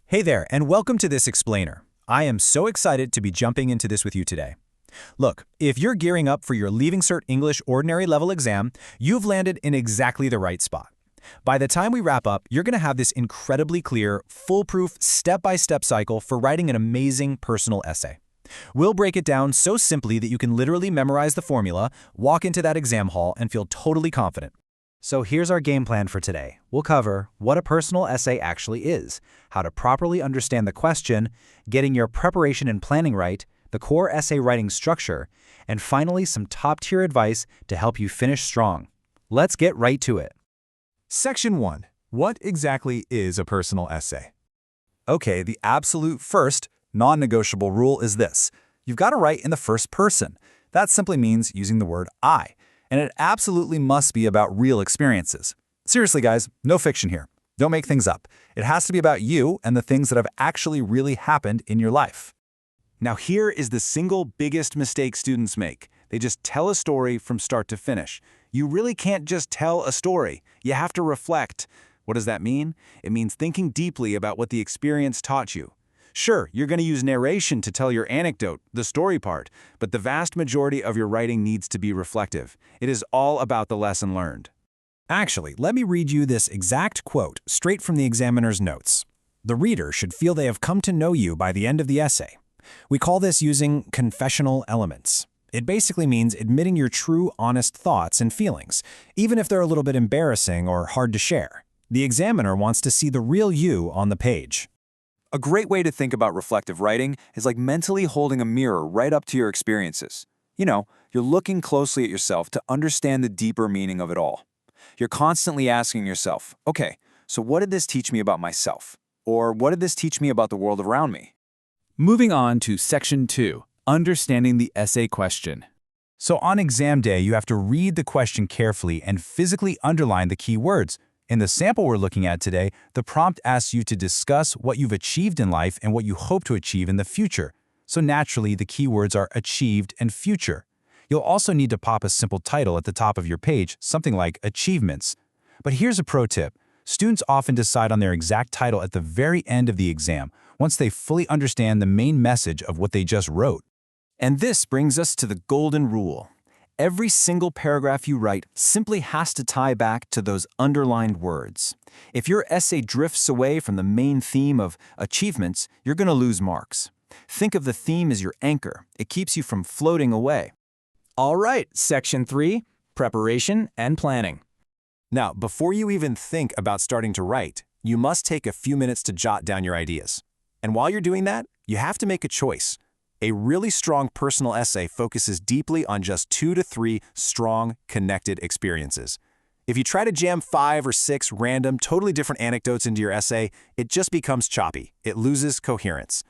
Hey there, and welcome to this explainer. I am so excited to be jumping into this with you today. Look, if you're gearing up for your Leaving Cert English Ordinary Level exam, you've landed in exactly the right spot. By the time we wrap up, you're going to have this incredibly clear, foolproof, step-by-step cycle for writing an amazing personal essay. We'll break it down so simply that you can literally memorize the formula, walk into that exam hall, and feel totally confident. So here's our game plan for today. We'll cover what a personal essay actually is, how to properly understand the question, getting your preparation and planning right, the core essay writing structure, and finally some top-tier advice to help you finish strong. Let's get right to it. Section 1. What exactly is a personal essay? Okay, the absolute first, non-negotiable rule is this. You've got to write in the first person. That simply means using the word I. And it absolutely must be about real experiences. Seriously, guys, no fiction here. Don't make things up. It has to be about you and the things that have actually really happened in your life. Now here is the single biggest mistake students make. They just tell a story from start to finish. You really can't just tell a story. You have to reflect. What does that mean? It means thinking deeply about what the experience taught you. Sure, you're going to use narration to tell your anecdote, the story part, but the vast majority of your writing needs to be reflective. It is all about the lesson learned. Actually, let me read you this exact quote straight from the examiner's notes. The reader should feel they have come to know you by the end of the essay. We call this using confessional elements. It basically means admitting your true, honest thoughts and feelings, even if they're a little bit embarrassing or hard to share. The examiner wants to see the real you on the page. A great way to think about reflective writing is like mentally holding a mirror right up to your experiences. You're looking closely at yourself to understand the deeper meaning of it all. You're constantly asking yourself, okay, so what did this teach me about myself? Or what did this teach me about the world around me? Moving on to Section 2, Understanding the Essay Question. So on exam day, you have to read the question carefully and physically underline the key words. In the sample we're looking at today, the prompt asks you to discuss what you've achieved in life and what you hope to achieve in the future. So naturally, the keywords are achieved and future. You'll also need to pop a simple title at the top of your page, something like Achievements. But here's a pro tip. Students often decide on their exact title at the very end of the exam, once they fully understand the main message of what they just wrote. And this brings us to the golden rule. Every single paragraph you write simply has to tie back to those underlined words. If your essay drifts away from the main theme of achievements, you're going to lose marks. Think of the theme as your anchor. It keeps you from floating away. All right, Section 3, Preparation and Planning. Now, before you even think about starting to write, you must take a few minutes to jot down your ideas. And while you're doing that, you have to make a choice. A really strong personal essay focuses deeply on just 2 to 3 strong, connected experiences. If you try to jam 5 or 6 random, totally different anecdotes into your essay, it just becomes choppy. It loses coherence.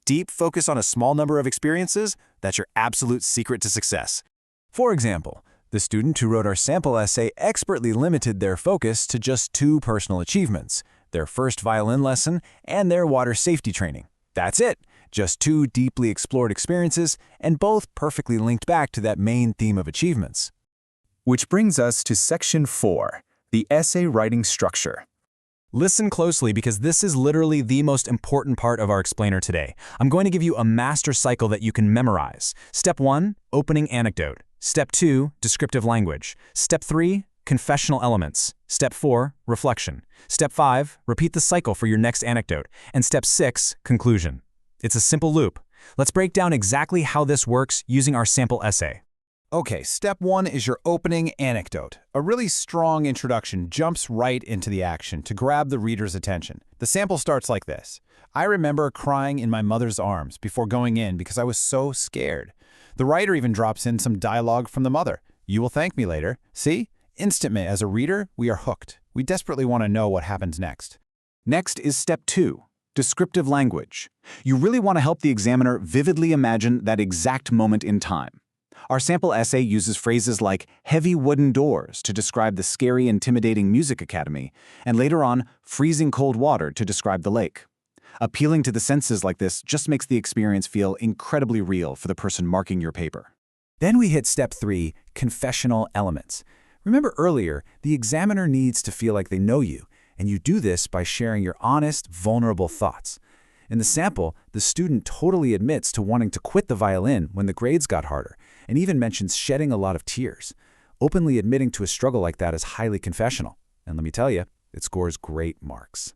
Deep focus on a small number of experiences, that's your absolute secret to success. For example, the student who wrote our sample essay expertly limited their focus to just 2 personal achievements, their first violin lesson and their water safety training. That's it. Just 2 deeply explored experiences, and both perfectly linked back to that main theme of achievements. Which brings us to Section 4, the essay writing structure. Listen closely because this is literally the most important part of our explainer today. I'm going to give you a master cycle that you can memorize. Step 1, opening anecdote. Step 2, descriptive language. Step 3, confessional elements. Step 4, reflection. Step 5, repeat the cycle for your next anecdote. And Step 6, conclusion. It's a simple loop. Let's break down exactly how this works using our sample essay. Okay, Step 1 is your opening anecdote. A really strong introduction jumps right into the action to grab the reader's attention. The sample starts like this. I remember crying in my mother's arms before going in because I was so scared. The writer even drops in some dialogue from the mother. You will thank me later. See? Instantly, as a reader, we are hooked. We desperately want to know what happens next. Next is Step 2. Descriptive language. You really want to help the examiner vividly imagine that exact moment in time. Our sample essay uses phrases like heavy wooden doors to describe the scary, intimidating music academy, and later on, freezing cold water to describe the lake. Appealing to the senses like this just makes the experience feel incredibly real for the person marking your paper. Then we hit Step 3, confessional elements. Remember earlier, the examiner needs to feel like they know you, And you do this by sharing your honest, vulnerable thoughts. In the sample, the student totally admits to wanting to quit the violin when the grades got harder, and even mentions shedding a lot of tears. Openly admitting to a struggle like that is highly confessional. And let me tell you, it scores great marks.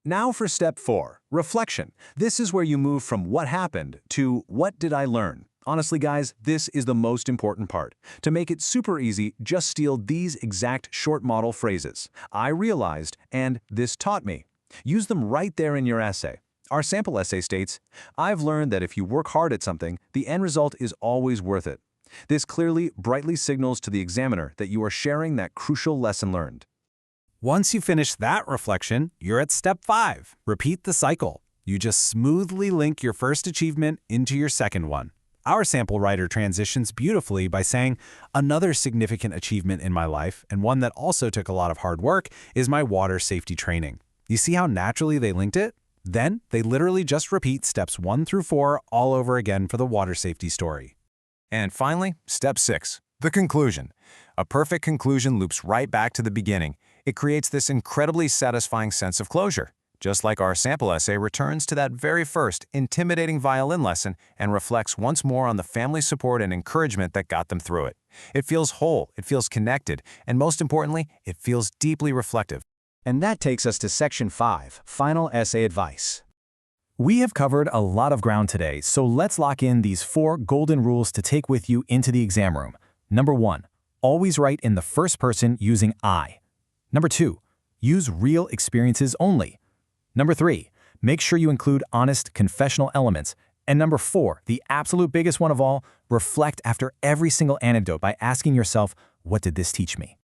Now for step 4, reflection. This is where you move from what happened to what did I learn? Honestly, guys, this is the most important part. To make it super easy, just steal these exact short model phrases. I realized, and this taught me. Use them right there in your essay. Our sample essay states, I've learned that if you work hard at something, the end result is always worth it. This clearly, brightly signals to the examiner that you are sharing that crucial lesson learned. Once you finish that reflection, you're at step 5. Repeat the cycle. You just smoothly link your first achievement into your second one. Our sample writer transitions beautifully by saying, another significant achievement in my life, and one that also took a lot of hard work, is my water safety training. You see how naturally they linked it? Then, they literally just repeat steps 1 through 4 all over again for the water safety story. And finally, step 6, the conclusion. A perfect conclusion loops right back to the beginning. It creates this incredibly satisfying sense of closure. Just like our sample essay returns to that very first intimidating violin lesson and reflects once more on the family support and encouragement that got them through it. It feels whole, it feels connected, and most importantly, it feels deeply reflective. And that takes us to section 5, final essay advice. We have covered a lot of ground today, so let's lock in these 4 golden rules to take with you into the exam room. Number 1, always write in the first person using I. Number 2, use real experiences only. Number 3, make sure you include honest, confessional elements. And number 4, the absolute biggest one of all, reflect after every single anecdote by asking yourself, what did this teach me?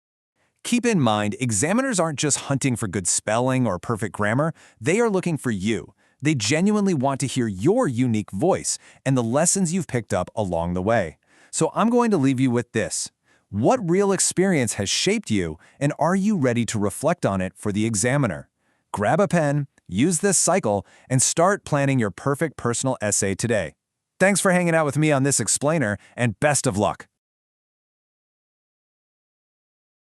Keep in mind, examiners aren't just hunting for good spelling or perfect grammar, they are looking for you. They genuinely want to hear your unique voice and the lessons you've picked up along the way. So I'm going to leave you with this. What real experience has shaped you, and are you ready to reflect on it for the examiner? Grab a pen, use this cycle, and start planning your perfect personal essay today. Thanks for hanging out with me on this explainer, and best of luck!